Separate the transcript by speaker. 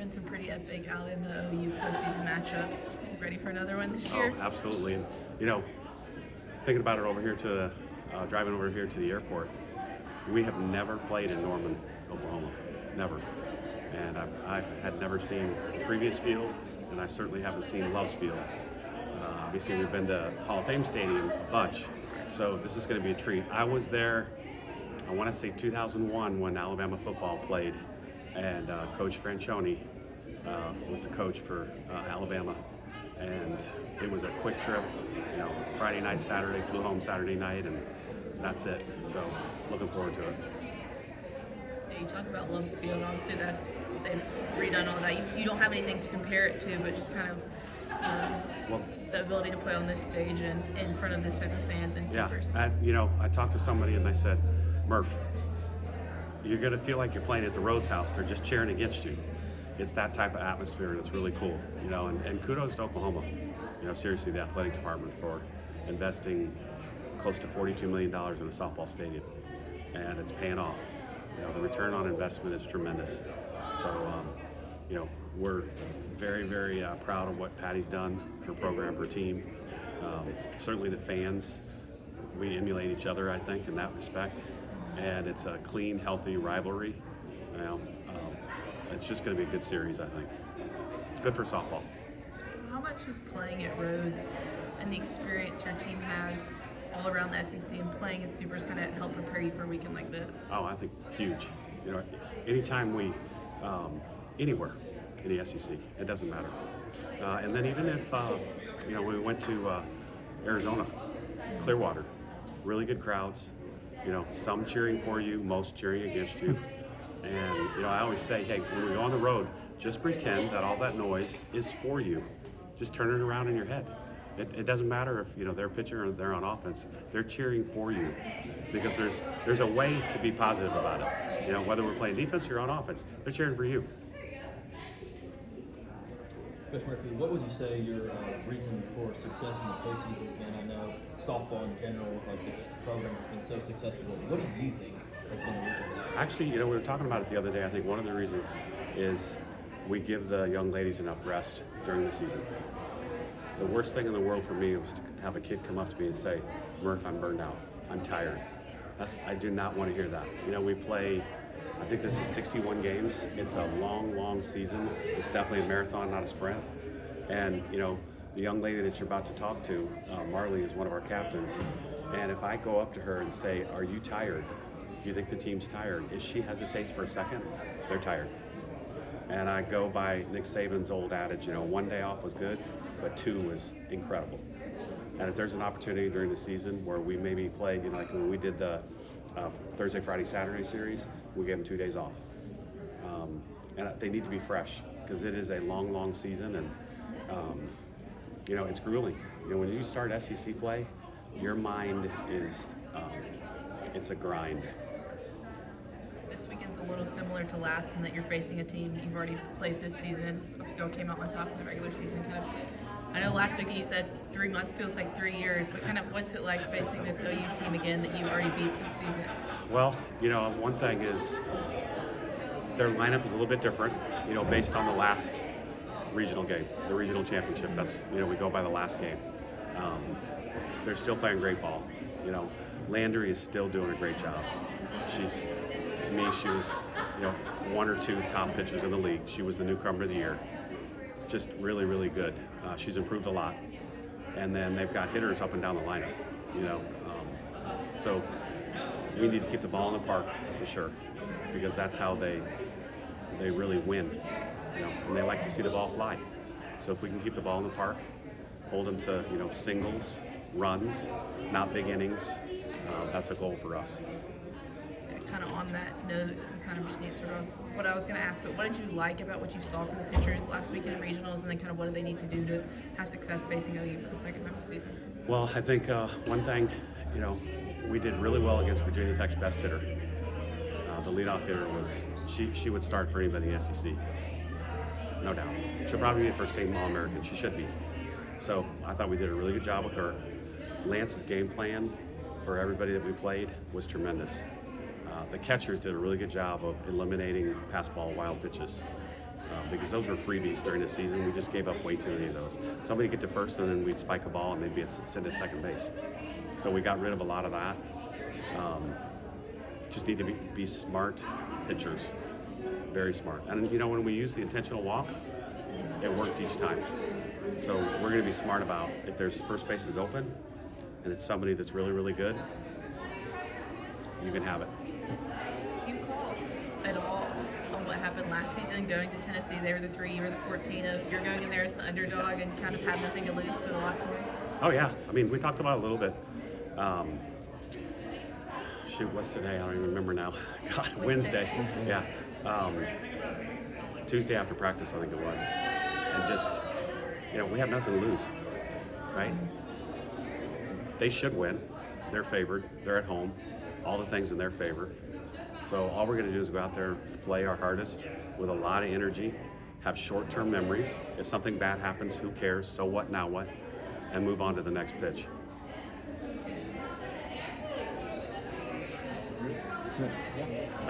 Speaker 1: been some pretty epic Alabama OU postseason matchups. Ready for another one this year?
Speaker 2: Oh, absolutely. And, thinking about it driving over here to the airport, we have never played in Norman, Oklahoma. Never. And I had never seen the previous field, and I certainly haven't seen Love's Field. Obviously, we've been to Hall of Fame Stadium a bunch, so this is going to be a treat. I was there, I want to say 2001, when Alabama football played, and Coach Franchione was the coach for Alabama, and it was a quick trip. Friday night, Saturday, flew home Saturday night, and that's it. So, looking forward to it.
Speaker 1: Yeah, you talk about Love's Field. Obviously, they've redone all that. You don't have anything to compare it to, but just kind of the ability to play on this stage and in front of this type of fans and supers.
Speaker 2: Yeah, I talked to somebody and they said, Murph, you're going to feel like you're playing at the Rhodes House. They're just cheering against you. It's that type of atmosphere, and it's really cool. And kudos to Oklahoma. Seriously, the athletic department for investing close to $42 million in a softball stadium, and it's paying off. The return on investment is tremendous. So, we're very, very proud of what Patty's done, her program, her team. Certainly the fans, we emulate each other, I think, in that respect. And it's a clean, healthy rivalry. It's just going to be a good series, I think. Good for softball.
Speaker 1: How much is playing at Rhodes and the experience your team has all around the SEC and playing at Supers kind of help prepare you for a weekend like this?
Speaker 2: Oh, I think huge. Anytime we, anywhere in the SEC, it doesn't matter. And then even if, when we went to Arizona, Clearwater, really good crowds, some cheering for you, most cheering against you. And, I always say, hey, when we go on the road, just pretend that all that noise is for you. Just turn it around in your head. It doesn't matter if, they're pitching or they're on offense. They're cheering for you because there's a way to be positive about it. Whether we're playing defense or on offense, they're cheering for you.
Speaker 3: Coach Murphy, what would you say your reason for success in the postseason has been? I know softball in general, this program has been so successful. What do you think has been the reason for that?
Speaker 2: Actually, we were talking about it the other day. I think one of the reasons is we give the young ladies enough rest during the season. The worst thing in the world for me was to have a kid come up to me and say, Murph, I'm burned out. I'm tired. I do not want to hear that. We play, I think this is 61 games. It's a long, long season. It's definitely a marathon, not a sprint. And, the young lady that you're about to talk to, Marley, is one of our captains. And if I go up to her and say, are you tired? Do you think the team's tired? If she hesitates for a second, they're tired. And I go by Nick Saban's old adage, one day off was good, but two was incredible. And if there's an opportunity during the season where we maybe play, like when we did the Thursday, Friday, Saturday series, we gave them 2 days off. And they need to be fresh because it is a long, long season, and it's grueling. When you start SEC play, your mind is, it's a grind.
Speaker 1: This weekend's a little similar to last in that you're facing a team you've already played this season. Y'all came out on top in the regular season. I know last weekend you said 3 months feels like 3 years, but what's it like facing this OU team again that you already beat this season?
Speaker 2: Well, one thing is their lineup is a little bit different, based on the last regional game, the regional championship. That's, we go by the last game. They're still playing great ball. Landry is still doing a great job. To me, she was, one or two top pitchers in the league. She was the newcomer of the year. Just really, really good. She's improved a lot. And then they've got hitters up and down the lineup, so we need to keep the ball in the park for sure, because that's how they really win, and they like to see the ball fly. So if we can keep the ball in the park, hold them to, singles, runs, not big innings, that's a goal for us.
Speaker 1: Kind of on that note, you kind of just answered what I was going to ask, but what did you like about what you saw from the pitchers last weekend in regionals, and then kind of what do they need to do to have success facing OU for the second half of the season?
Speaker 2: Well, I think one thing, we did really well against Virginia Tech's best hitter. The leadoff hitter was, she would start for anybody in the SEC, no doubt. She'll probably be a first-team All-American. She should be. So I thought we did a really good job with her. Lance's game plan for everybody that we played was tremendous. The catchers did a really good job of eliminating pass ball wild pitches. because those were freebies during the season. We just gave up way too many of those. Somebody get to first, and then we'd spike a ball, and they'd be sent at second base. So we got rid of a lot of that. Just need to be smart pitchers, very smart. And when we use the intentional walk, it worked each time. So we're going to be smart about if there's first base is open, and it's somebody that's really, really good, you can have it.
Speaker 1: Do you call at all on what happened last season going to Tennessee? They were the 3, you were the 14 of you're going in there as the underdog and kind of have nothing to lose but a lot to win?
Speaker 2: Oh yeah, I mean we talked about it a little bit. What's today? I don't even remember now. God, Wednesday. Yeah. Tuesday after practice, I think it was. And just, we have nothing to lose, right? They should win. They're favored. They're at home. All the things in their favor. So all we're going to do is go out there, play our hardest with a lot of energy, have short-term memories. If something bad happens, who cares? So what, now what? And move on to the next pitch.
Speaker 3: Yeah.